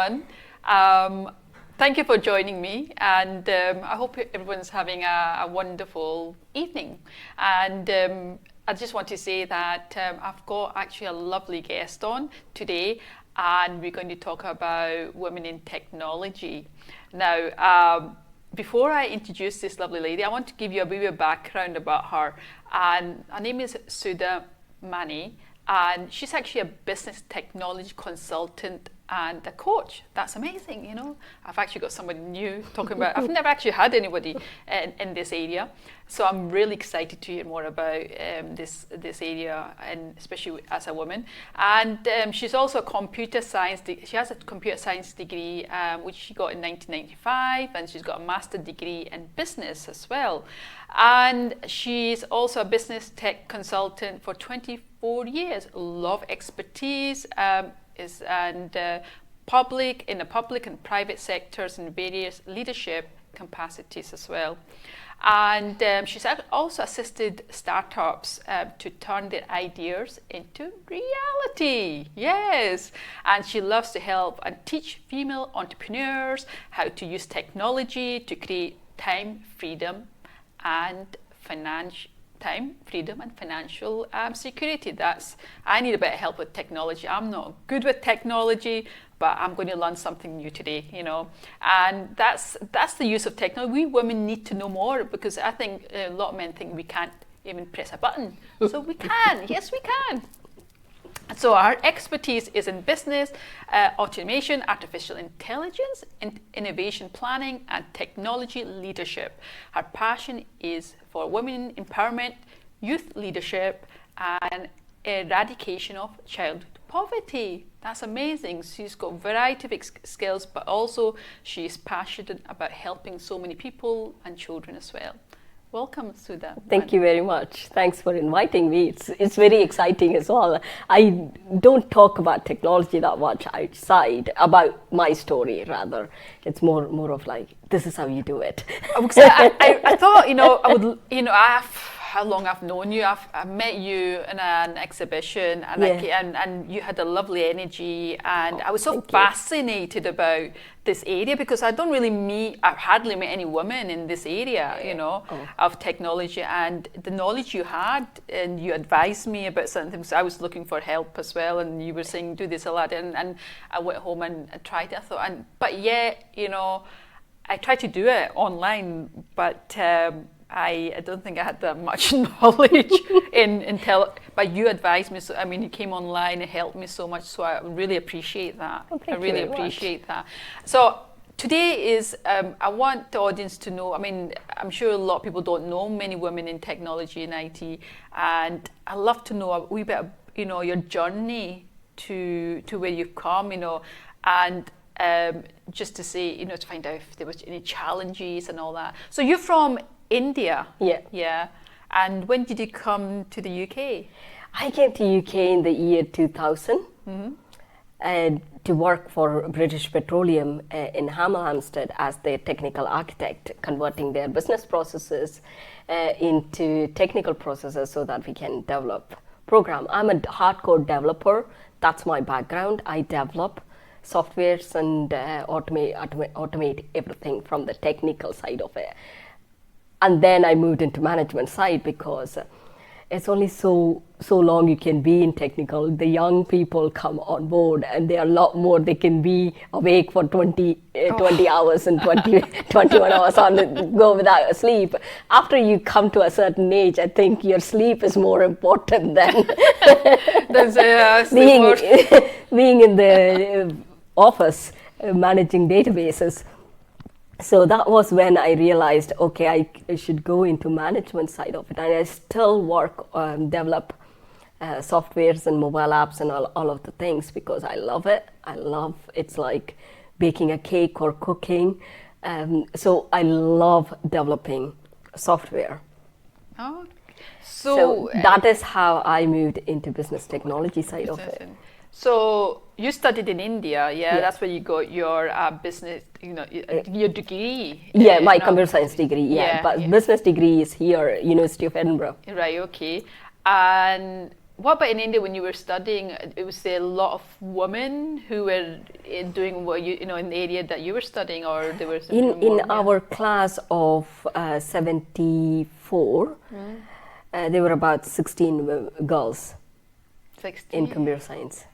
everyone. Thank you for joining me, and I hope everyone's having a wonderful evening. And I just want to say that I've got actually a lovely guest on today, and we're going to talk about women in technology. Now, before I introduce this lovely lady, I want to give you a wee bit of background about her. And her name is Sudha Mani, and she's actually a business technology consultant and a coach. That's amazing, you know. I've actually got somebody new talking about. I've never actually had anybody in this area, so I'm really excited to hear more about this area, and especially as a woman. And she's also a computer science. She has a computer science degree, which she got in 1995, and she's got a master's degree in business as well. And she's also a business tech consultant for 24 years. Love expertise. In the public and private sectors in various leadership capacities as well. And she's also assisted startups to turn their ideas into reality. Yes, and she loves to help and teach female entrepreneurs how to use technology to create time freedom and financial security. I need a bit of help with technology. I'm not good with technology, but I'm going to learn something new today, you know. And that's the use of technology. We women need to know more, because I think a lot of men think we can't even press a button. So we can. Yes, we can. So our expertise is in business, automation, artificial intelligence, innovation planning, and technology leadership. Her passion is for women empowerment, youth leadership, and eradication of childhood poverty. That's amazing. She's got a variety of skills, but also she's passionate about helping so many people and children as well. Welcome, Sudha. Thank you very much. Thanks for inviting me. It's very exciting as well. I don't talk about technology that much outside, about my story rather. It's more of like, this is how you do it. I thought, how long I've known you. I met you in an exhibition, and and you had a lovely energy, and I was so fascinated about this area, because I've hardly met any women in this area, of technology, and the knowledge you had, and you advised me about certain things. I was looking for help as well, and you were saying, do this, Aladin, and I went home and tried it. I thought, I tried to do it online, but I don't think I had that much knowledge but you advised me. So you came online and helped me so much. So I really appreciate that. Oh, I really appreciate that. So today is I want the audience to know. I'm sure a lot of people don't know many women in technology and IT, and I love to know a wee bit of, your journey to where you've come, and just to say, to find out if there was any challenges and all that. So you're from India. Yeah. And when did you come to the UK? I came to UK in the year 2000 to work for British Petroleum in Hemel Hempstead as their technical architect, converting their business processes into technical processes so that we can develop program. I'm a hardcore developer. That's my background. I develop softwares and automate everything from the technical side of it. And then I moved into management side, because it's only so long you can be in technical. The young people come on board, and there are a lot more. They can be awake for 20 hours and 21 hours on go without sleep. After you come to a certain age, I think your sleep is more important than being in the office managing databases. So that was when I realized, okay, I should go into management side of it. And I still work, develop softwares and mobile apps and all of the things, because I love it. It's like baking a cake or cooking. So I love developing software. Oh, so that is how I moved into business technology side of it. So you studied in India, yeah? That's where you got your business, your degree. Yeah, my computer science degree, but business degree is here, University of Edinburgh. Right, okay. And what about in India when you were studying? It was a lot of women who were doing what in the area that you were studying, or there were some in our class of 74, there were about 16 girls 16 in computer science.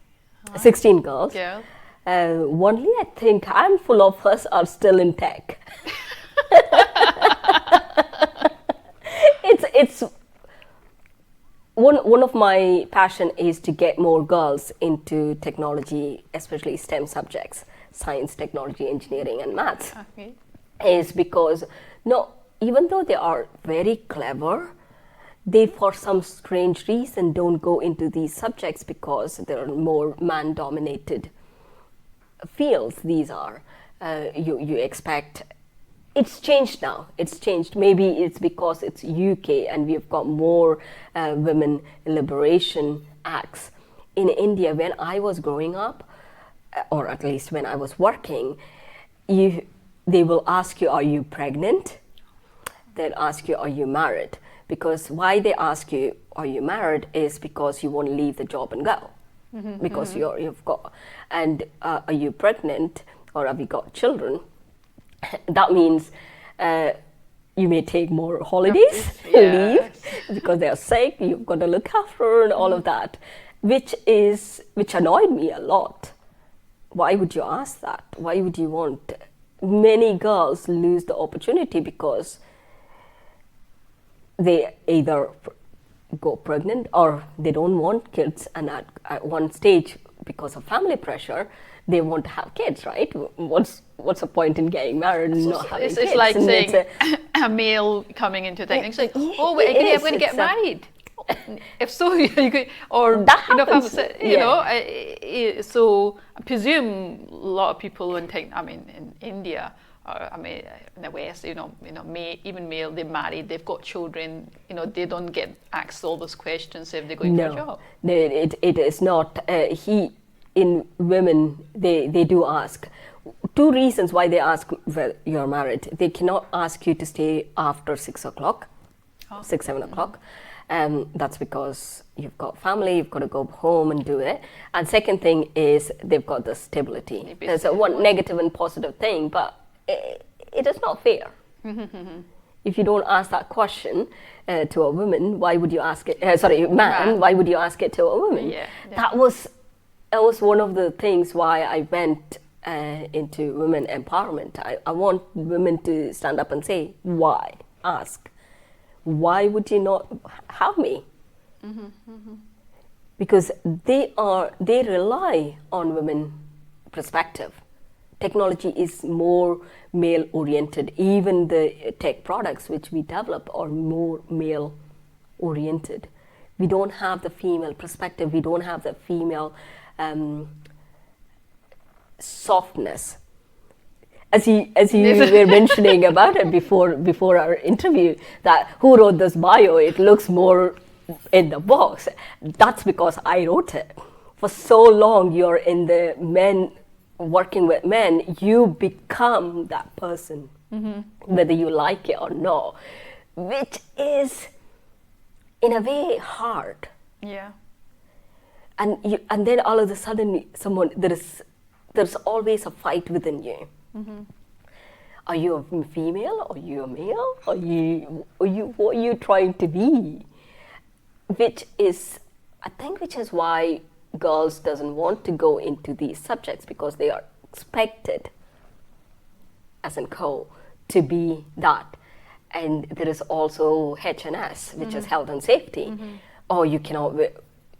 16 girls. Yeah. Only I think a handful of us are still in tech. It's one of my passion is to get more girls into technology, especially STEM subjects, science, technology, engineering, and maths. Okay. Is because even though they are very clever, they for some strange reason don't go into these subjects because they're more man-dominated fields. These are you expect. It's changed now. It's changed. Maybe it's because it's UK and we've got more women liberation acts. In India, when I was growing up, or at least when I was working, they will ask you, are you pregnant? They'll ask you, are you married? Because why they ask you, are you married, is because you won't leave the job and go. Because you've got, and are you pregnant or have you got children? That means you may take more holidays, leave, because they are sick, you've got to look after and all of that, which annoyed me a lot. Why would you ask that? Why would you want? Many girls lose the opportunity because they either go pregnant or they don't want kids, and at one stage, because of family pressure, they want to have kids, right? What's the point in getting married and not having kids? It's like saying a male coming into tech. It's like, oh, wait, I'm going to get married. If so, you could, or that happens, so I presume a lot of people in in India, or in the West, even male, they're married, they've got children, they don't get asked all those questions if they're going for a job. No, it is not. In women, they do ask. Two reasons why they ask whether you're married. They cannot ask you to stay after 6 o'clock, 7 o'clock. That's because you've got family, you've got to go home and do it. And second thing is they've got the stability. There's one negative and positive thing, but it is not fair. If you don't ask that question to a woman, why would you ask it? Man, why would you ask it to a woman? Yeah. That was one of the things why I went into women empowerment. I want women to stand up and say, why? Ask. Why would you not have me? Because they rely on women perspective. Technology is more male oriented. Even the tech products which we develop are more male oriented. We don't have the female perspective. We don't have the female softness. As you were mentioning about it before our interview, that who wrote this bio, it looks more in the box. That's because I wrote it. For so long you're in the men, working with men, you become that person, whether you like it or not, which is in a way hard. Yeah. And then all of a sudden there's always a fight within you. Are you a female? Are you a male? What are you trying to be? Which is why girls doesn't want to go into these subjects, because they are expected as in to be that. And there is also H&S, which is health and safety. Oh, you cannot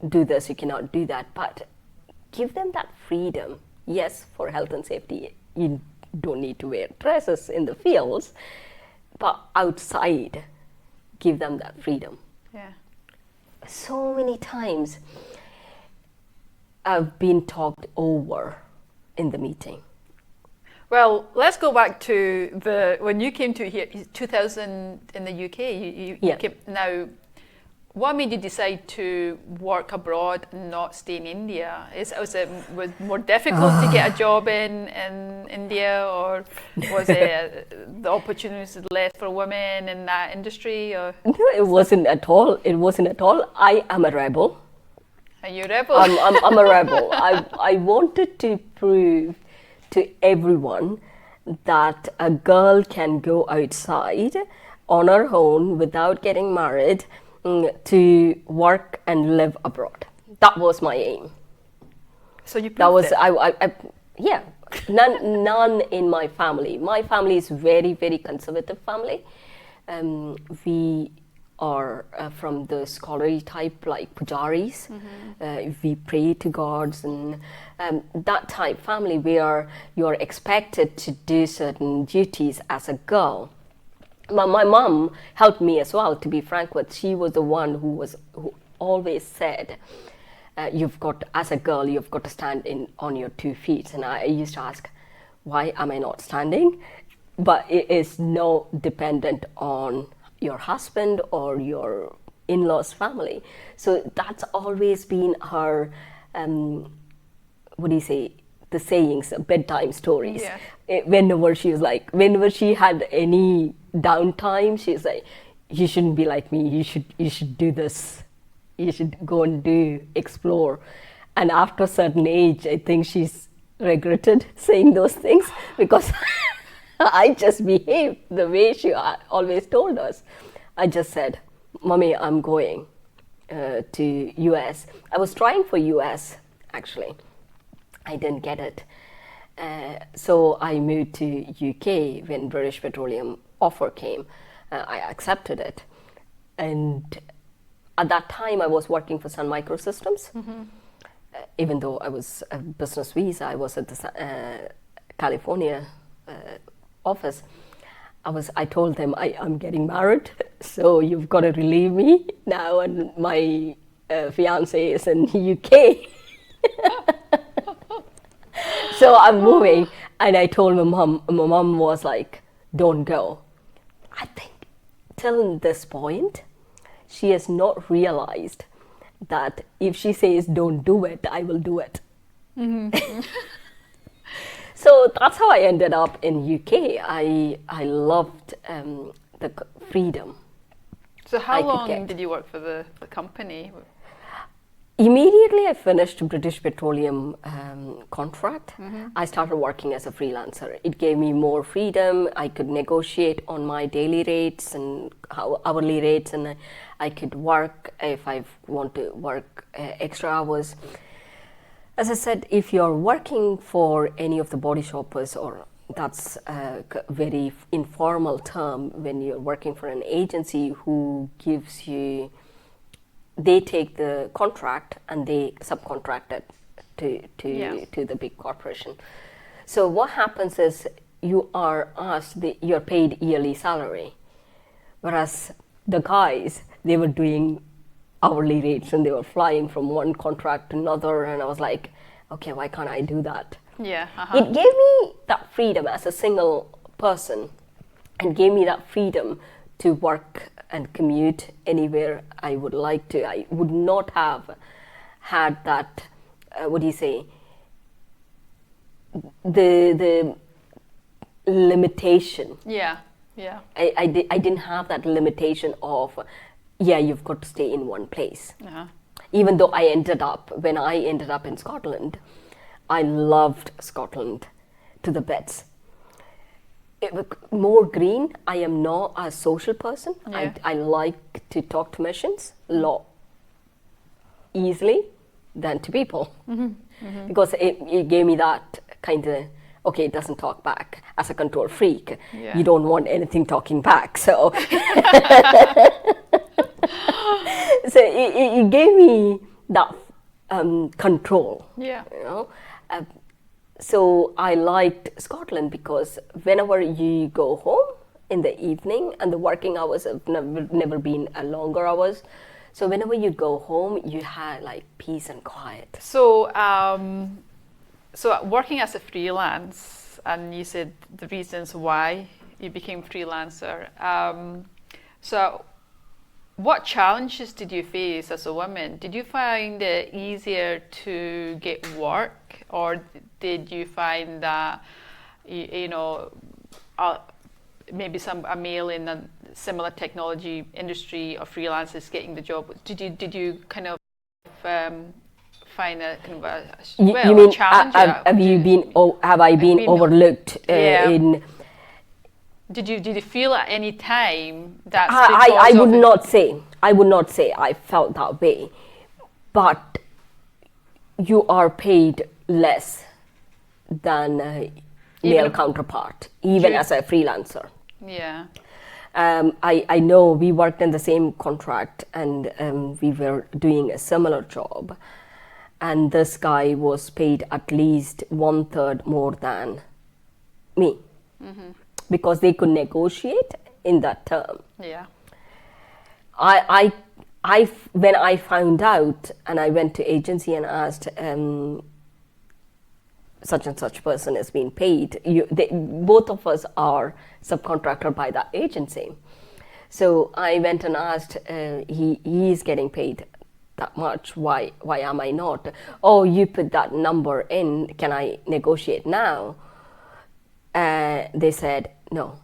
do this, you cannot do that. But give them that freedom. Yes, for health and safety, you don't need to wear dresses in the fields, but outside, give them that freedom. Yeah. So many times I've been talked over in the meeting. Well, let's go back to when you came to here, 2000 in the UK. You came, now, what made you decide to work abroad and not stay in India? Was it more difficult to get a job in India, or was it the opportunities less for women in that industry? Or? No, it wasn't at all. I am a rebel. Are you a rebel? I'm a rebel. I wanted to prove to everyone that a girl can go outside on her own without getting married to work and live abroad. That was my aim. So you proved That was it. yeah. None in my family. My family is very, very conservative family. We are from the scholarly type, like pujaris. We pray to gods, and that type family where you are expected to do certain duties as a girl. My mom helped me as well. To be frank with, she was the one who always said, "You've got, as a girl, you've got to stand on your 2 feet." And I used to ask, "Why am I not standing?" But it is no dependent on your husband or your in-laws family. So that's always been her, what do you say, the sayings, bedtime stories. Yeah. Whenever she had any downtime, she's like, "You shouldn't be like me. You should do this. You should go and explore." And after a certain age, I think she's regretted saying those things because I just behaved the way she always told us. I just said, "Mommy, I'm going to US." I was trying for US, actually. I didn't get it. So I moved to UK when British Petroleum offer came. I accepted it. And at that time, I was working for Sun Microsystems. Even though I was a business visa, I was at the California office. I told them I'm getting married, so you've got to relieve me now, and my fiance is in UK. So I'm moving, and I told my mom. My mom was like, "Don't go." I think till this point, she has not realized that if she says don't do it, I will do it. So that's how I ended up in UK. I loved the freedom. So how I could long get. did you work for the company? Immediately I finished British Petroleum contract, I started working as a freelancer. It gave me more freedom. I could negotiate on my daily rates and hourly rates, and I could work if I want to work extra hours. As I said, if you're working for any of the body shoppers, or that's a very informal term, when you're working for an agency who gives you, they take the contract and they subcontract it to the big corporation. So what happens is you are asked, you're paid yearly salary, whereas the guys, they were doing hourly rates and they were flying from one contract to another, and I was like, okay, why can't I do that? Yeah. It gave me that freedom as a single person, and gave me that freedom to work and commute anywhere I would like to. I would not have had that, what do you say, the limitation. Yeah. I didn't have that limitation of, you've got to stay in one place. Even though when I ended up in Scotland, I loved Scotland to the bits. It was more green. I am not a social person. Yeah. I like to talk to machines a lot easily than to people. Because it gave me that kind of, okay, it doesn't talk back. As a control freak, you don't want anything talking back. So, so it gave me that control. Yeah. You know? So I liked Scotland because whenever you go home in the evening, and the working hours have never been longer hours, so whenever you go home, you had like peace and quiet. So, so working as a freelance, and you said the reasons why you became freelancer. So, what challenges did you face as a woman? Did you find it easier to get work, or did you find that maybe a male in a similar technology industry or freelancers getting the job? Did you kind of find a kind of a You mean challenge? have I been overlooked in? Did you feel at any time that I would not say I felt that way, but you are paid less than a male counterpart, even as a freelancer. Yeah. I know we worked in the same contract and we were doing a similar job, and this guy was paid at least 1/3 more than me, because they could negotiate in that term. Yeah. When I found out, and I went to agency and asked, such and such person is being paid. Both of us are subcontractor by that agency. So I went and asked, he is getting paid that much. Why am I not? Oh, you put that number in. Can I negotiate now? They said no,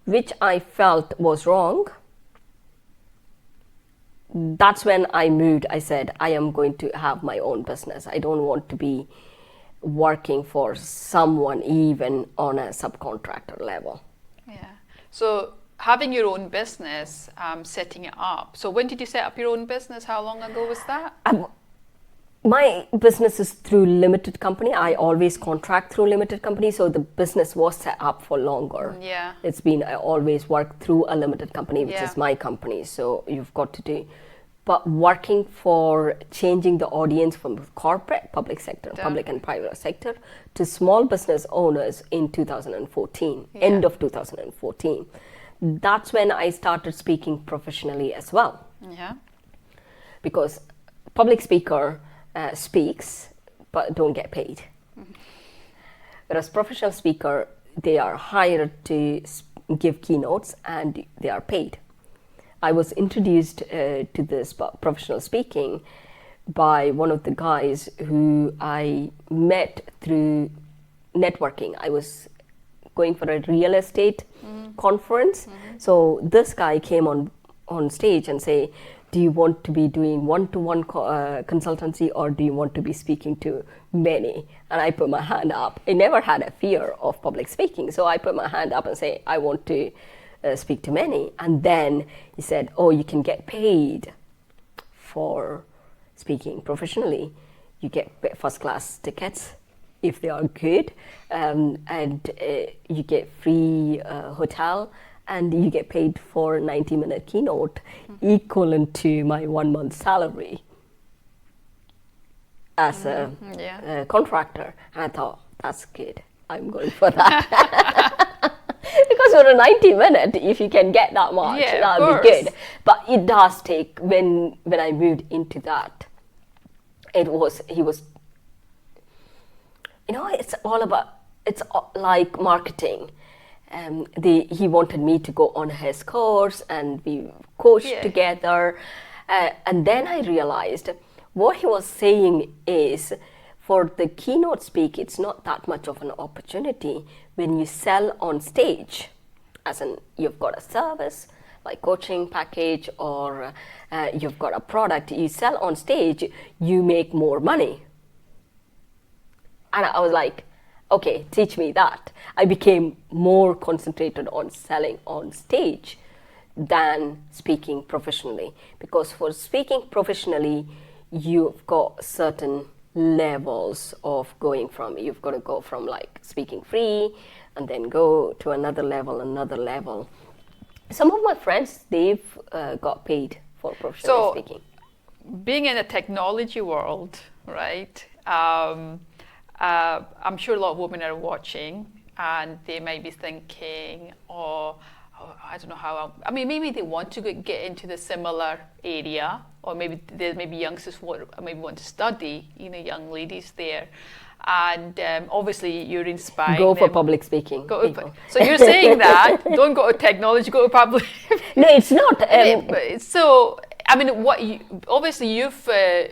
which I felt was wrong. That's when I moved. I said, I am going to have my own business. I don't want to be working for someone even on a subcontractor level. Yeah. So having your own business, setting it up. So when did you set up your own business? How long ago was that? My business is through limited company. I always contract through limited company, so the business was set up for longer. Yeah. It's been, I always work through a limited company, which is my company. So you've got to do, but working for changing the audience from corporate, public sector, public and private sector to small business owners in 2014, end of 2014. That's when I started speaking professionally as well. Yeah. Because public speaker speaks but don't get paid. Whereas professional speaker, they are hired to give keynotes and they are paid. I was introduced to this professional speaking by one of the guys who I met through networking. I was going for a real estate conference. So this guy came on stage and say, do you want to be doing one-to-one consultancy, or do you want to be speaking to many? And I put my hand up. I never had a fear of public speaking. So I put my hand up and say, I want to speak to many. And then he said, oh, you can get paid for speaking professionally. You get first class tickets if they are good, and you get free hotel, and you get paid for a 90-minute keynote, equivalent to my 1 month salary as a contractor. And I thought, that's good. I'm going for that. Because for a 90-minute, if you can get that much, that'll be good. But it does take, when I moved into that, he was, it's all about, it's like marketing. He wanted me to go on his course and we coached together. And then I realized what he was saying is, for the keynote speak, it's not that much of an opportunity when you sell on stage. As in, you've got a service like coaching package, or you've got a product, you sell on stage, you make more money. And I was like, okay, teach me that. I became more concentrated on selling on stage than speaking professionally. Because for speaking professionally, you've got certain levels of going from. You've got to go from like speaking free and then go to another level. Some of my friends, they've got paid for professional speaking. Being in a technology world, right? I'm sure a lot of women are watching and they might be thinking, I don't know how, maybe they want to get into the similar area, or maybe there's youngsters who maybe want to study, young ladies there. And obviously you're inspiring Go for them. public speaking. So you're saying that, don't go to technology, go to public. No, it's not. Obviously you've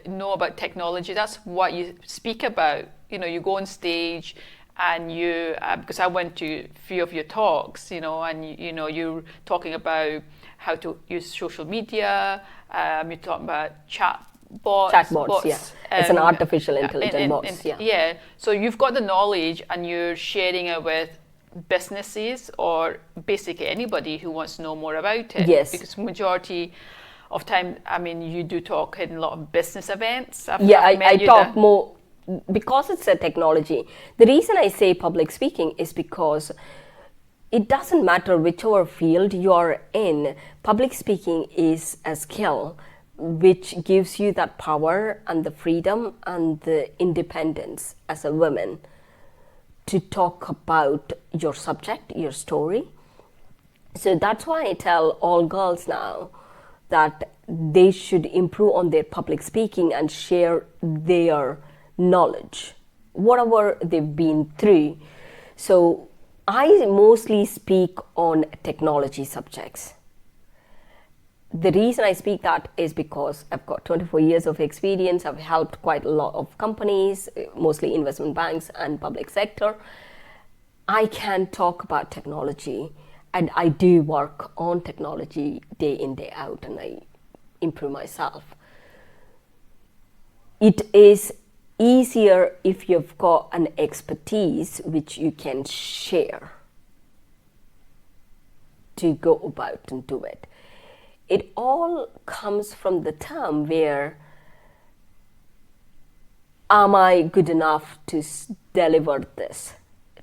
know about technology, that's what you speak about. You go on stage and you, because I went to a few of your talks, and you're talking about how to use social media, you're talking about chat Chatbots, yeah. It's an artificial intelligence bots, yeah. Yeah. So you've got the knowledge and you're sharing it with businesses or basically anybody who wants to know more about it. Yes. Because majority of time, I mean, you do talk in a lot of business events. I talk more because it's a technology. The reason I say public speaking is because it doesn't matter whichever field you're in, public speaking is a skill which gives you that power and the freedom and the independence as a woman to talk about your subject, your story. So that's why I tell all girls now that they should improve on their public speaking and share their knowledge, whatever they've been through. So I mostly speak on technology subjects. The reason I speak that is because I've got 24 years of experience. I've helped quite a lot of companies, mostly investment banks and public sector. I can talk about technology, and I do work on technology day in, day out, and I improve myself. It is easier if you've got an expertise which you can share to go about and do it. It all comes from the term where, am I good enough to deliver this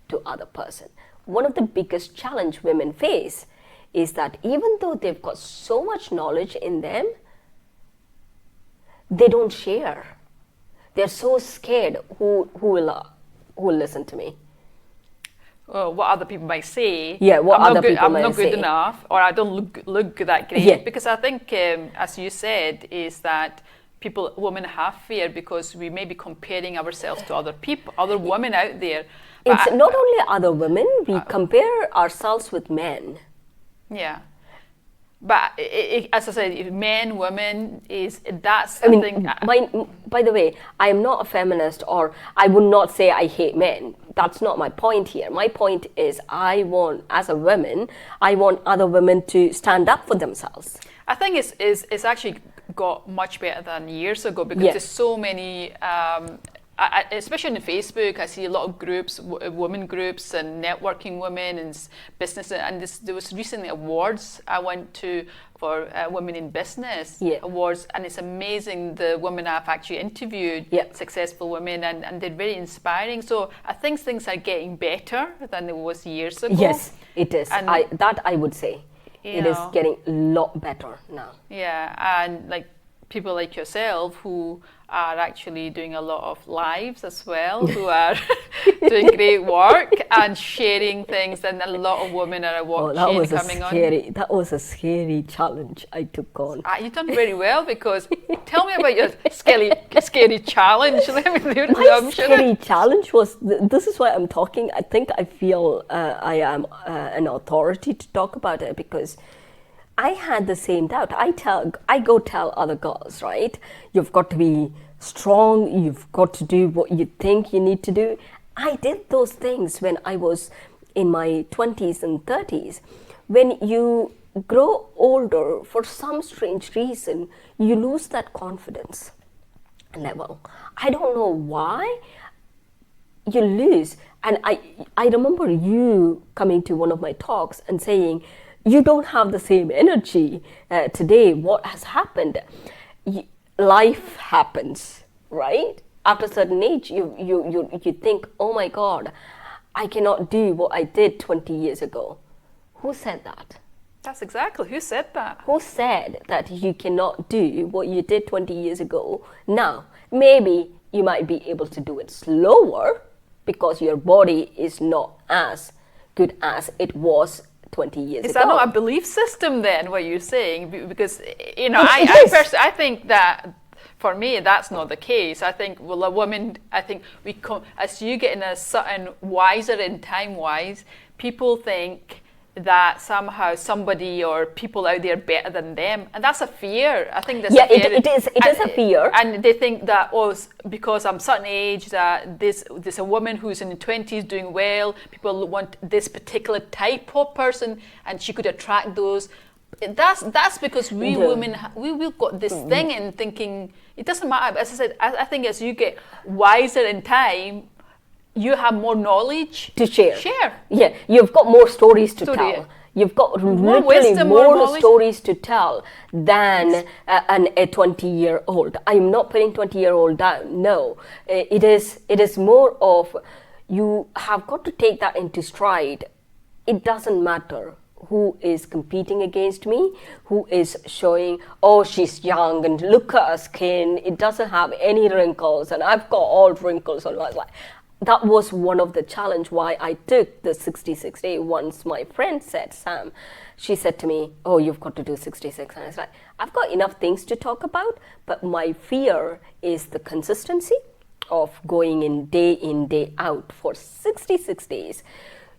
to other person? One of the biggest challenge women face is that even though they've got so much knowledge in them, they don't share. They're so scared who will listen to me. What other people might say. Yeah, what other people might say. I'm not good enough, or I don't look that great. Yeah. Because I think, as you said, is that women have fear because we may be comparing ourselves to other people, other women out there. It's not only other women, we compare ourselves with men. Yeah. But as I said, men, women, that's the thing. By the way, I am not a feminist, or I would not say I hate men. That's not my point here. My point is as a woman, I want other women to stand up for themselves. I think it's actually got much better than years ago because there's so many, especially on Facebook, I see a lot of groups, women groups and networking women and business. And there was recently awards I went to for Women in Business awards, and it's amazing the women I've actually interviewed, successful women, and they're very inspiring. So I think things are getting better than it was years ago. Yes, it is. And I would say it is getting a lot better now. Yeah, and like people like yourself who are actually doing a lot of lives as well, who are doing great work and sharing things, and a lot of women are coming on. That was a scary challenge I took on. You've done very well, because tell me about your scary challenge. My scary challenge was, this is why I'm talking. I think I feel I am an authority to talk about it, because I had the same doubt. I go tell other girls, right? You've got to be strong. You've got to do what you think you need to do. I did those things when I was in my 20s and 30s. When you grow older, for some strange reason, you lose that confidence level. I don't know why you lose. And I remember you coming to one of my talks and saying, you don't have the same energy today. What has happened? Life happens, right? After a certain age, you think, oh my God, I cannot do what I did 20 years ago. Who said that? That's exactly, who said that? Who said that you cannot do what you did 20 years ago? Now, maybe you might be able to do it slower because your body is not as good as it was 20 years ago. Is that not a belief system then, what you're saying? Because, I think that for me, that's not the case. I think, well, a woman, as you get in a certain wiser in time-wise, people think that somehow somebody or people out there are better than them, and that's a fear. I think that's a fear. It is a fear. And they think that, because I'm certain age, that there's a woman who's in the 20s doing well, people want this particular type of person, and she could attract those. That's because we Yeah. women we've got this thing in thinking it doesn't matter. As I said, I think as you get wiser in time, you have more knowledge to share. Share. Yeah, you've got more stories to Story, tell. yeah. You've got More literally wisdom, more more knowledge. stories to tell than a 20-year-old. I'm not putting 20-year-old down. No, it is more of you have got to take that into stride. It doesn't matter who is competing against me, who is showing, oh, she's young and look at her skin, it doesn't have any wrinkles, and I've got all wrinkles on my life. That was one of the challenge why I took the 66 day. Once my friend said, Sam, she said to me, oh, you've got to do 66. And I was like, I've got enough things to talk about, but my fear is the consistency of going in, day out for 66 days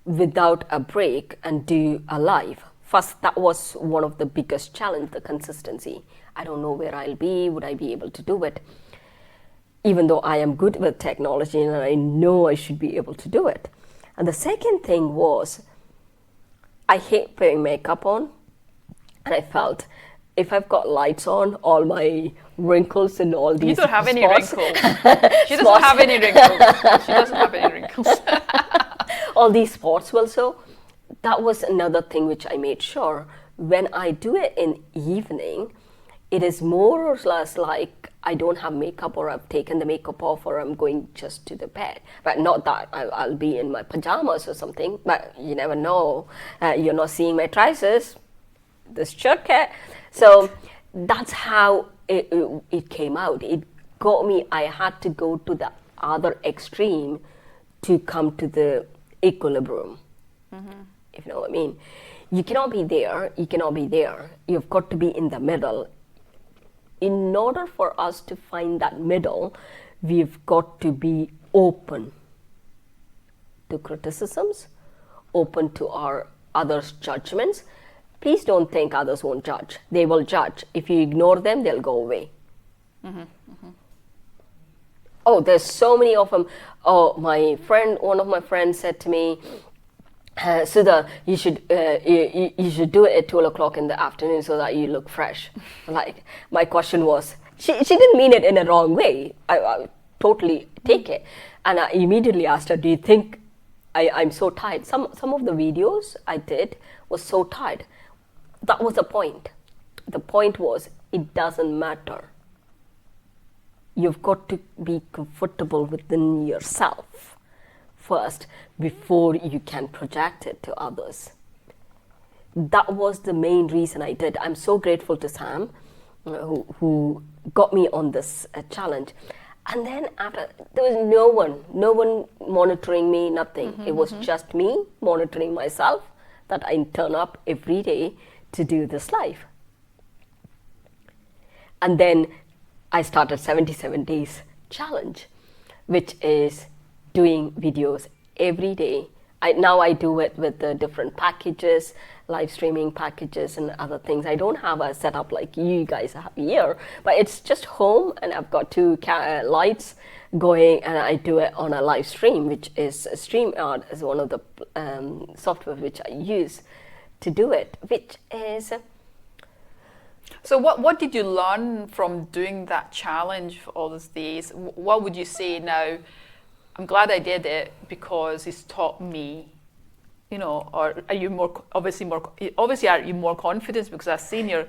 without a break and do a live. First, that was one of the biggest challenge, the consistency. I don't know where I'll be, would I be able to do it? Even though I am good with technology and I know I should be able to do it. And the second thing was, I hate putting makeup on. And I felt, if I've got lights on, all my wrinkles and all these You don't have any spots, wrinkles. She doesn't have any wrinkles. She doesn't have any wrinkles. all these spots will show. That was another thing which I made sure. When I do it in evening, it is more or less like I don't have makeup or I've taken the makeup off or I'm going just to the bed. But not that I'll be in my pajamas or something, but you never know. You're not seeing my trousers, this jacket. So that's how it came out. It got me, I had to go to the other extreme to come to the equilibrium, if you know what I mean. You cannot be there, you cannot be there. You've got to be in the middle. In order for us to find that middle, we've got to be open to criticisms, open to our others' judgments. Please don't think others won't judge. They will judge. If you ignore them, they'll go away. Oh, there's so many of them. Oh, one of my friends said to me, Sudha, you should do it at 12 o'clock in the afternoon so that you look fresh. Like, my question was, she didn't mean it in a wrong way. I totally take it. And I immediately asked her, do you think I'm so tired? Some of the videos I did was so tired. That was the point. The point was, it doesn't matter. You've got to be comfortable within yourself first before you can project it to others. That was the main reason I did. I'm so grateful to Sam who got me on this challenge. And then after, there was no one monitoring me, nothing. It was just me monitoring myself, that I turn up every day to do this live. And then I started 77 days challenge, which is doing videos every day. Now I do it with the different packages, live streaming packages and other things. I don't have a setup like you guys have here, but it's just home and I've got two lights going and I do it on a live stream, which is StreamYard is one of the software which I use to do it, which is... So what did you learn from doing that challenge for all those days? What would you say now? I'm glad I did it because it's taught me, or are you obviously are you more confident because I've seen your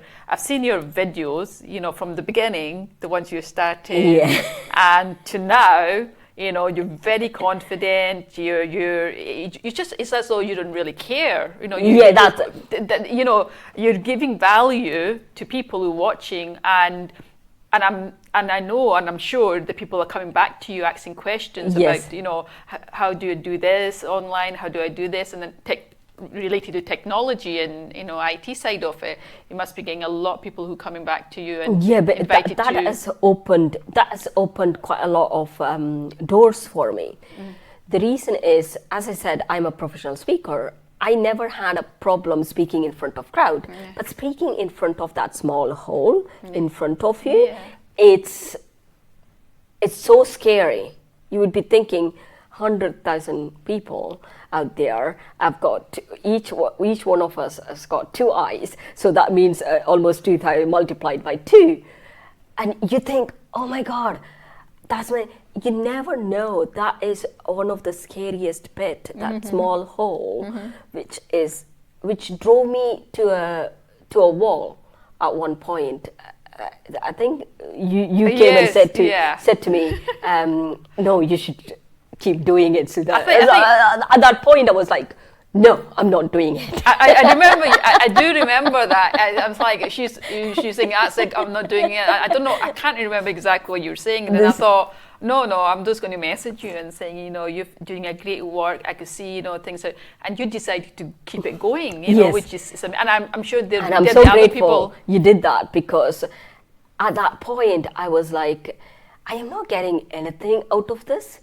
videos, from the beginning, the ones you started, and to now, you're very confident. It's as though you don't really care. You're giving value to people who are watching, and I know, and I'm sure that people are coming back to you asking questions about, how do you do this online? How do I do this? And then related to technology and IT side of it, you must be getting a lot of people who are coming back to you and invited that to. has opened quite a lot of doors for me. The reason is, as I said, I'm a professional speaker. I never had a problem speaking in front of crowd, but speaking in front of that small hole in front of you, it's so scary. You would be thinking 100,000 people out there. I've got each one of us has got 2 eyes, so that means almost 2,000 multiplied by 2. And you think, oh my God, that's when you never know. That is one of the scariest bit, that small hole, which drove me to a wall at one point. I think you came and said to me, no, you should keep doing it. So that at that point I was like, no, I'm not doing it. I remember. I do remember that. I was like, she's saying, I'm not doing it. I don't know. I can't remember exactly what you were saying. And then I thought, no, I'm just going to message you and saying, you're doing a great work. I could see, things. And you decided to keep it going, yes. Which is, and I'm sure there and I'm there so other grateful people. You did that, because at that point I was like, I am not getting anything out of this.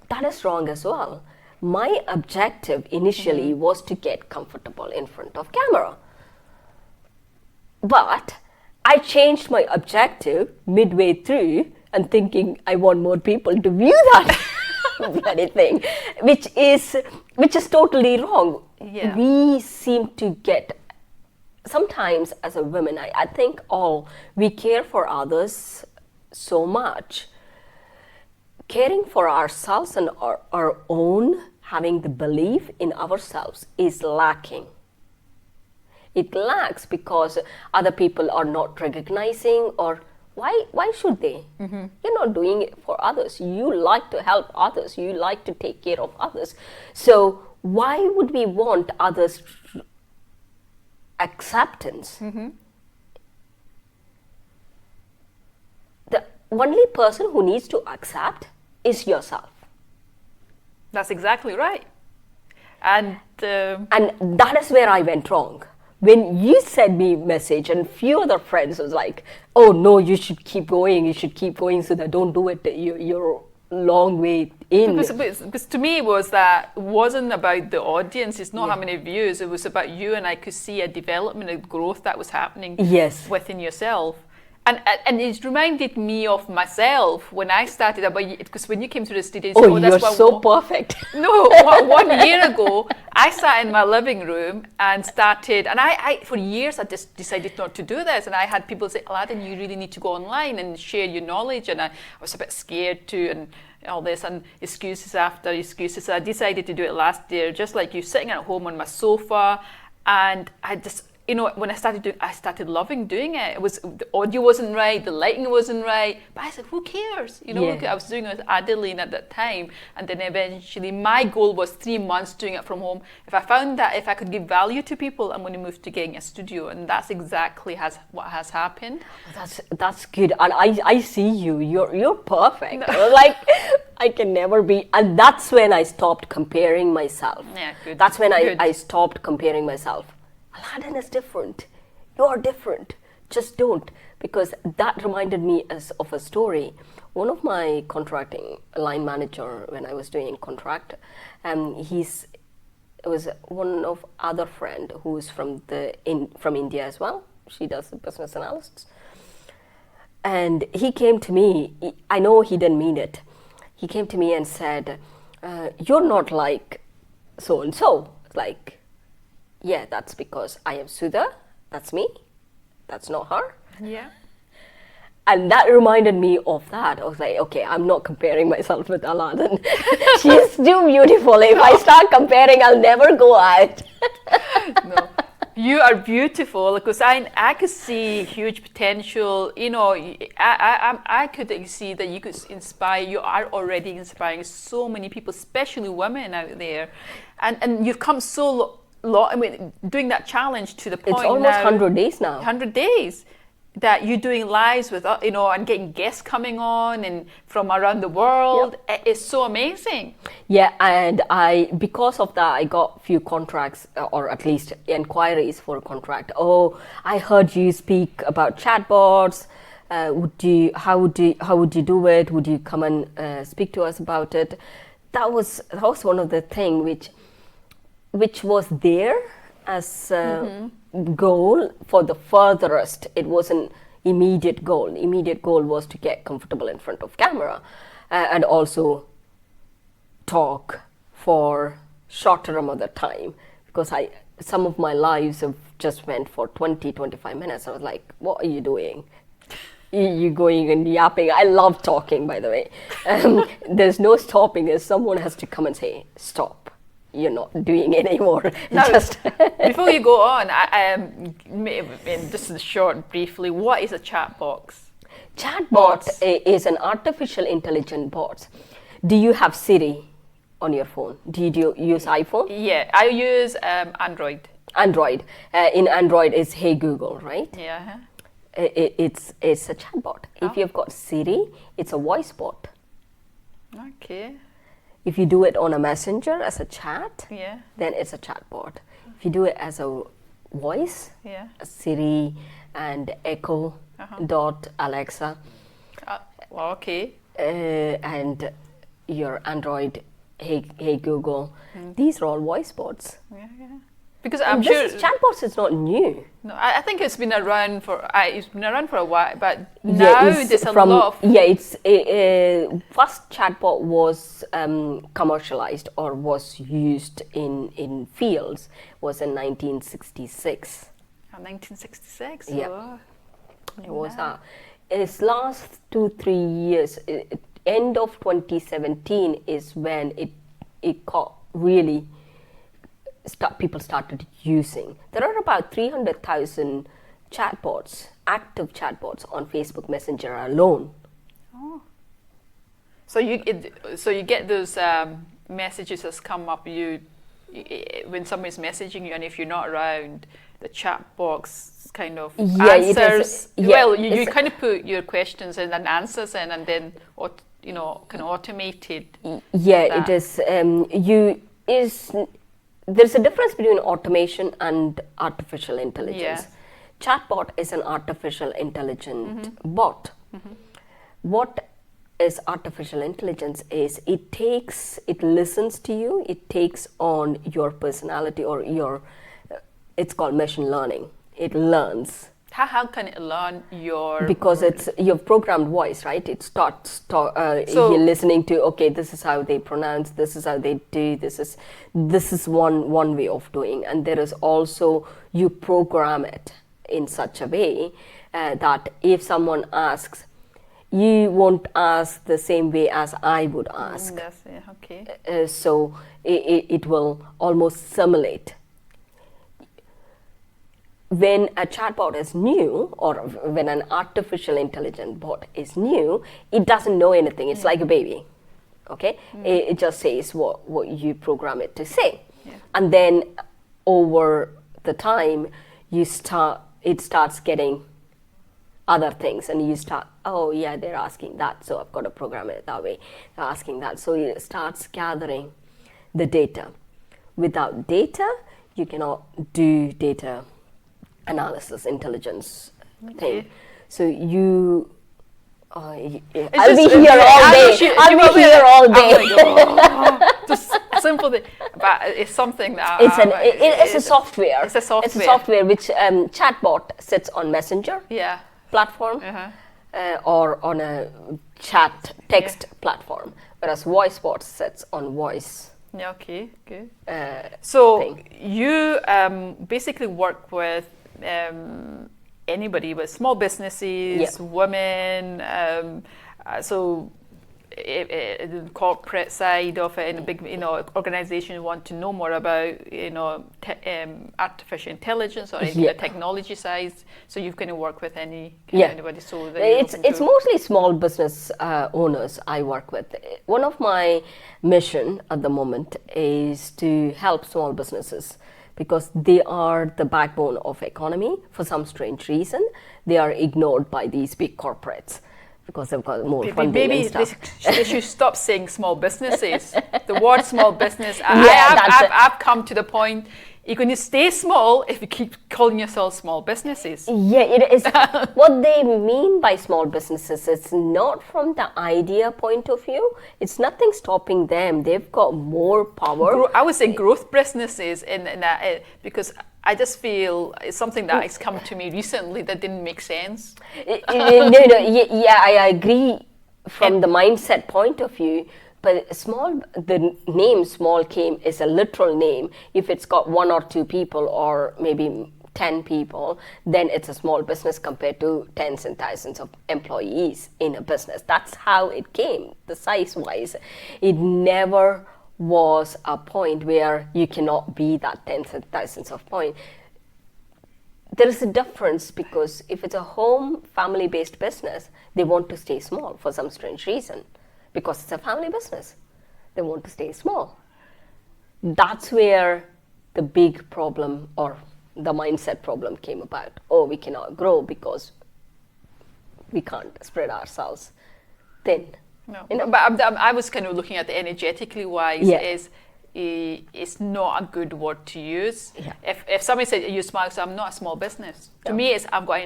That is wrong as well. My objective initially was to get comfortable in front of camera. But I changed my objective midway through and thinking I want more people to view that bloody thing, which is totally wrong. Yeah. We seem to get, sometimes as a woman, I think we care for others so much. Caring for ourselves and our own, having the belief in ourselves is lacking. It lacks because other people are not recognizing, or why should they? You're not doing it for others. You like to help others. You like to take care of others. So why would we want others' acceptance? The only person who needs to accept is yourself. That's exactly right. And that is where I went wrong. When you sent me a message, and few other friends was like, oh no, you should keep going, so that don't do it, you're long way in. Because to me it wasn't about the audience, it's not how many views, it was about you, and I could see a development, a growth that was happening within yourself. And it reminded me of myself when I started, because when you came to the studio, you're so perfect. No, 1 year ago, I sat in my living room and started, and I for years I just decided not to do this, and I had people say, Aladin, you really need to go online and share your knowledge, and I was a bit scared to, and all this, and excuses after excuses. So I decided to do it last year, just like you, sitting at home on my sofa, and I just, when I started loving doing it. It was, the audio wasn't right, the lighting wasn't right, but I said, who cares? I was doing it with Aladin at that time, and then eventually my goal was 3 months doing it from home. If I found that if I could give value to people, I'm going to move to getting a studio, and that's exactly what has happened. That's good, and I see you. You're perfect. Like, I can never be, and that's when I stopped comparing myself. Yeah, good. That's when I stopped comparing myself. Aladin is different. You're different. Just don't. Because that reminded me of a story. One of my contracting line manager, when I was doing contract, it was one of other friend who's from India as well. She does the business analysis. And he came to me. I know he didn't mean it. He came to me and said, "You're not like so and so." Like, yeah, that's because I am Sudha. That's me. That's not her. Yeah. And that reminded me of that. I was like, okay, I'm not comparing myself with Aladin. She's too beautiful. If I start comparing, I'll never go out. No. You are beautiful, because I could see huge potential. I could see that you could inspire. You are already inspiring so many people, especially women out there, and you've come so long. I mean, doing that challenge to the point it's almost now, 100 days now. 100 days. That you're doing lives with, and getting guests coming on and from around the world. Yep. It's so amazing. Yeah, and because of that, I got few contracts, or at least inquiries for a contract. Oh, I heard you speak about chatbots. How would you do it? Would you come and speak to us about it? That was one of the things which was there as goal for the furthest. It was an immediate goal. Immediate goal was to get comfortable in front of camera and also talk for shorter amount of time, because some of my lives have just went for 20, 25 minutes. I was like, what are you doing? You going and yapping. I love talking, by the way. There's no stopping. Someone has to come and say, stop. You're not doing it anymore. Now, before you go on, just short, briefly, what is a chat box? Chatbot is an artificial intelligent bot. Do you have Siri on your phone? Do you use iPhone? Yeah, I use Android. Android. In Android, it's Hey Google, right? Yeah. It's a chatbot. If you've got Siri, it's a voice bot. Okay. If you do it on a messenger as a chat, then it's a chatbot. If you do it as a voice, Siri and Echo dot Alexa, okay, and your Android, Hey Google, these are all voice bots. Because I'm sure chatbots is not new. No, I think it's been around for a while, but now there's a lot of... it's first chatbot was commercialized or was used in fields was in 1966. 1966? Yeah. Oh. It was its last 2-3 years, end of 2017 is when it got really... people started using. There are about 300,000 chatbots, active chatbots on Facebook Messenger alone. Oh. So you get those messages that come up when somebody's messaging you, and if you're not around, the chat box kind of answers. You kind of put your questions in and answers in, and then kind of automated. Yeah, it is. There's a difference between automation and artificial intelligence. Chatbot is an artificial intelligent bot. What is artificial intelligence is it listens to you, it takes on your personality or it's called machine learning. It learns. How can it learn your... Because it's your programmed voice, right? It starts you're listening to, okay, this is how they pronounce, this is how they do, this is one way of doing. And there is also, you program it in such a way that if someone asks, you won't ask the same way as I would ask. Yes, okay. So it will almost simulate. When a chatbot is new, or when an artificial intelligent bot is new, it doesn't know anything. It's like a baby, okay? It just says what you program it to say. And then over the time, it starts getting other things, and you start, oh yeah, they're asking that, so I've got to program it that way. They're asking that, so it starts gathering the data. Without data, you cannot do data analysis, intelligence thing. So I'll be here all day. I'll be here all day. Just simple thing, but it's something that it's a software. It's a software. It's a software which chatbot sits on Messenger platform or on a chat text platform, whereas voice bot sits on voice. Yeah. Okay. Good. So you basically work with anybody, with small businesses, women, so the corporate side of it, and a big organization want to know more about artificial intelligence or any technology side. So you kind of work with anybody. So that it's mostly small business owners I work with. One of my mission at the moment is to help small businesses, because they are the backbone of economy. For some strange reason, they are ignored by these big corporates because they've got more funding and stuff. They should stop saying small businesses. The word small business, I've come to the point, you're going to stay small if you keep calling yourself small businesses. Yeah, it is. What they mean by small businesses, it's not from the idea point of view. It's nothing stopping them. They've got more power. I would say growth businesses, because I just feel it's something that has come to me recently that didn't make sense. I agree from the mindset point of view. But the name small came is a literal name. If it's got 1 or 2 people or maybe 10 people, then it's a small business compared to tens and thousands of employees in a business. That's how it came, the size-wise. It never was a point where you cannot be that tens and thousands of point. There is a difference because if it's a home, family-based business, they want to stay small for some strange reason. Because it's a family business, they want to stay small. That's where the big problem or the mindset problem came about. Oh, we cannot grow because we can't spread ourselves thin. No, You know? but I was kind of looking at the energetically wise. Yeah. It's not a good word to use. Yeah. If somebody said you small, so I'm not a small business. To me, it's I've got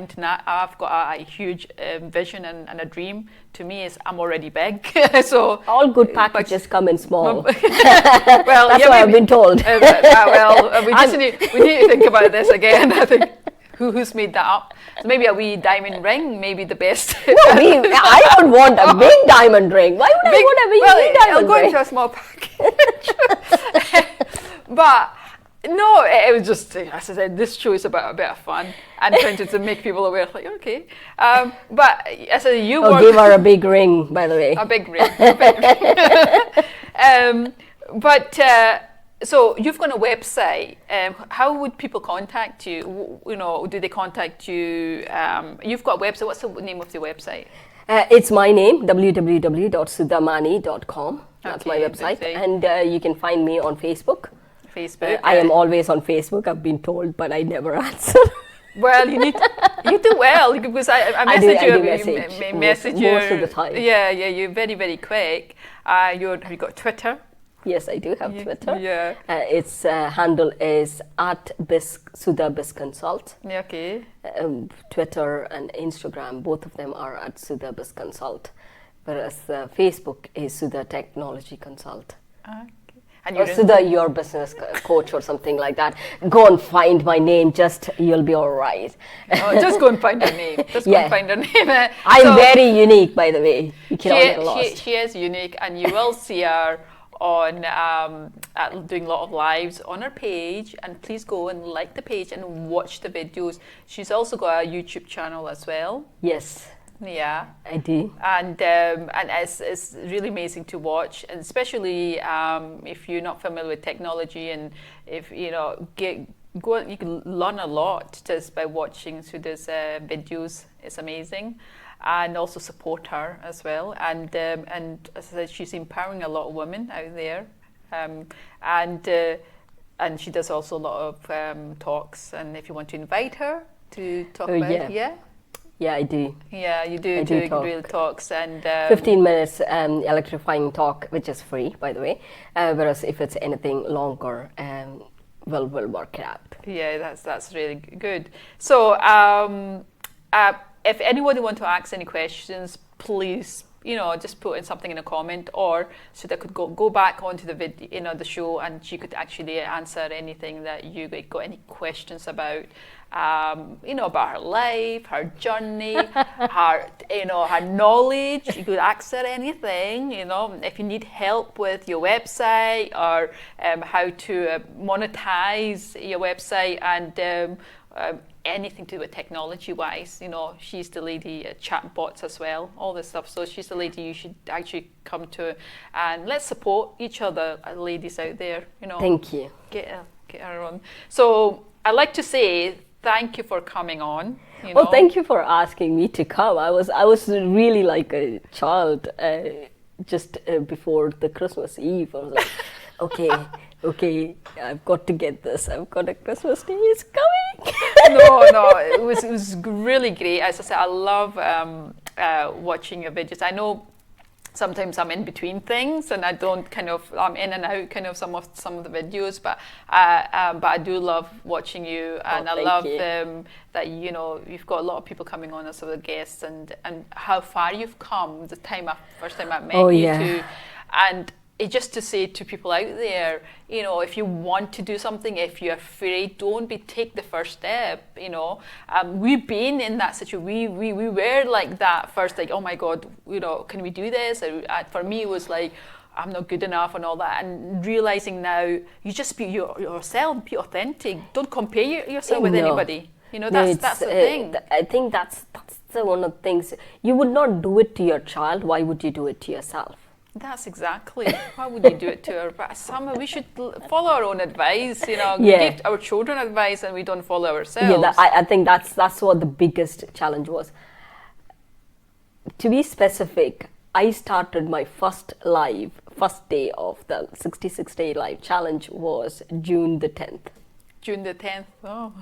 a huge vision and a dream. To me, it's I'm already big. So All good packages come in small. well, That's what I've been told. We need to think about this again. I think who's made that up? So maybe a wee diamond ring, maybe the best. No, I would want a big diamond ring. Why would I want a big diamond I'll go ring? into a small package. But no, it was just, as I said, this show is about a bit of fun and trying to make people aware, like, okay. But as I said, you work... give her a big ring, by the way. A big ring. So you've got a website. How would people contact you? You know, do they contact you? You've got a website. What's the name of the website? It's my name, www.sudhamani.com. That's my Okay, website. that's it. And you can find me on Facebook. Facebook. I am always on Facebook, I've been told, but I never answer. Well, you do well because I I do message you. message most of the time. Yeah, you're very, very quick. Have you got Twitter? Yes, I do have Twitter. Yeah. Its handle is @Sudha BizConsult. Yeah, okay. Twitter and Instagram, both of them are @Sudha BizConsult, whereas Facebook is Sudha Technology Consult. Okay. And Or Sudha, your business coach or something like that. Go and find my name, you'll be all right. just go and find her name. Just go and find her name. I'm very unique, by the way. You cannot get lost. She is unique, and you will see her on doing a lot of lives on her page, and please go and like the page and watch the videos. She's also got a YouTube channel as well. Yes, Yeah, I do. and it's really amazing to watch, and especially if you're not familiar with technology, and if you know you can learn a lot just by watching Sudha's videos. It's amazing. And also support her as well, and as I said, she's empowering a lot of women out there, and she does also a lot of talks. And if you want to invite her to talk about, Yeah, I do. Yeah, you do real talks, and 15 minutes electrifying talk, which is free, by the way. Whereas if it's anything longer, we'll work it out. Yeah, that's really good. So. If anybody wants to ask any questions, please, just put in something in a comment, or so that could go back onto the video, the show, and she could actually answer anything that you got any questions about, about her life, her journey, her knowledge. You could ask her anything, if you need help with your website or how to monetize your website and anything to do with technology-wise, she's the lady at chatbots as well, all this stuff. So she's the lady you should actually come to, and let's support each other, ladies out there. Thank you. Get her on. So I'd like to say thank you for coming on. Well, thank you for asking me to come. I was really like a child just before the Christmas Eve. I was like, okay, I've got to get this. I've got a Christmas Day is coming. No, it was really great. As I said, I love watching your videos. I know sometimes I'm in between things, and I'm in and out some of the videos, but I do love watching you, and I love that you've got a lot of people coming on as the guests, and how far you've come. The first time I met you two, and just to say to people out there, if you want to do something, if you're afraid, take the first step. We've been in that situation. We were like that first, like, oh my God, can we do this? For me, it was like, I'm not good enough and all that, and realizing now you just be yourself, be authentic. Don't compare yourself with anybody. You know, that's the thing. I think that's one of the things. You would not do it to your child. Why would you do it to yourself? That's exactly. Why would you do it to her? But somehow we should follow our own advice. You know, give our children advice, and we don't follow ourselves. Yeah, I think that's what the biggest challenge was. To be specific, I started my first day of the 66-day live challenge was June the 10th. June the 10th. Oh.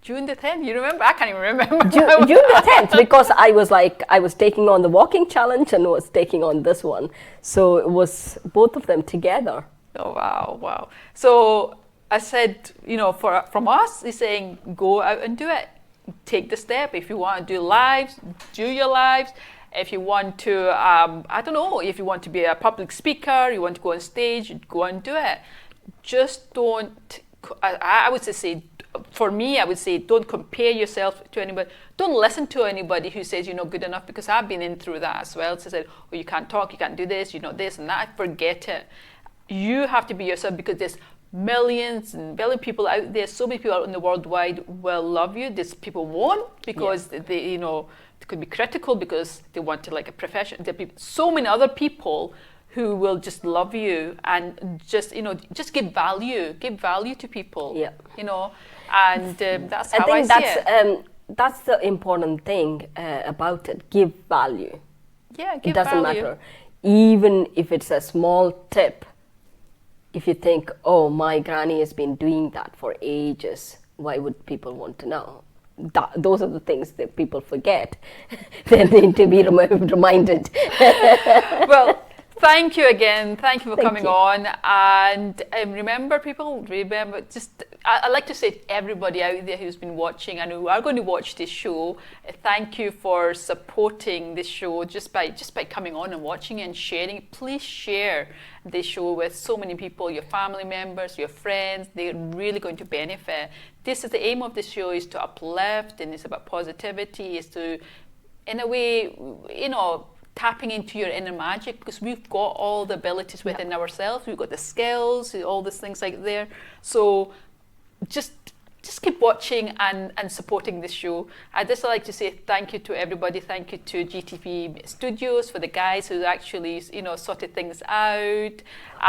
June the 10th, you remember? I can't even remember. June the 10th, because I was taking on the walking challenge and was taking on this one. So it was both of them together. Oh, wow. So I said, you know, from us, he's saying, go out and do it. Take the step. If you want to do lives, do your lives. If you want to, I don't know, if you want to be a public speaker, you want to go on stage, go and do it. Just don't, I would say, for me, I would say, don't compare yourself to anybody. Don't listen to anybody who says you're not good enough, because I've been in through that as well. So said, oh, you can't talk, you can't do this, you know, this and that. Forget it. You have to be yourself, because there's millions and billion people out there. So many people out in the worldwide will love you. There's people won't, because they, you know, they could be critical because they want to like a profession. There are so many other people who will just love you and just, you know, just give value to people. Yeah. You know, and that's how I see it. That's the important thing about it. Give value. Yeah, give value. It doesn't matter. Even if it's a small tip, if you think, oh, my granny has been doing that for ages, why would people want to know? Those are the things that people forget. They need to be reminded. Well, thank you again. Thank you for coming on. And remember, just I'd like to say to everybody out there who's been watching and who are going to watch this show, thank you for supporting this show just by coming on and watching and sharing. Please share this show with so many people, your family members, your friends. They're really going to benefit. This is the aim of this show, is to uplift, and it's about positivity, is to, in a way, you know, tapping into your inner magic, because we've got all the abilities within ourselves. We've got the skills, all these things like there. So just keep watching and supporting this show. I'd just like to say thank you to everybody. Thank you to GTP Studios, for the guys who actually, you know, sorted things out.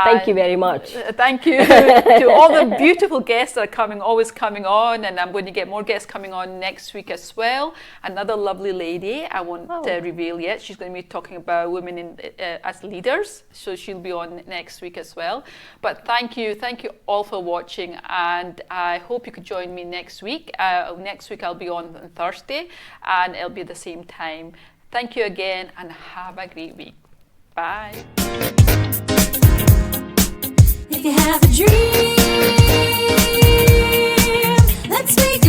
Thank you very much. Thank you to all the beautiful guests that are always coming on, and I'm going to get more guests coming on next week as well. Another lovely lady, I won't reveal yet. She's going to be talking about women as leaders, so she'll be on next week as well. But thank you all for watching, and I hope you could join me next week. Next week I'll be on Thursday, and it'll be the same time. Thank you again, and have a great week. Bye. If you have a dream, let's make it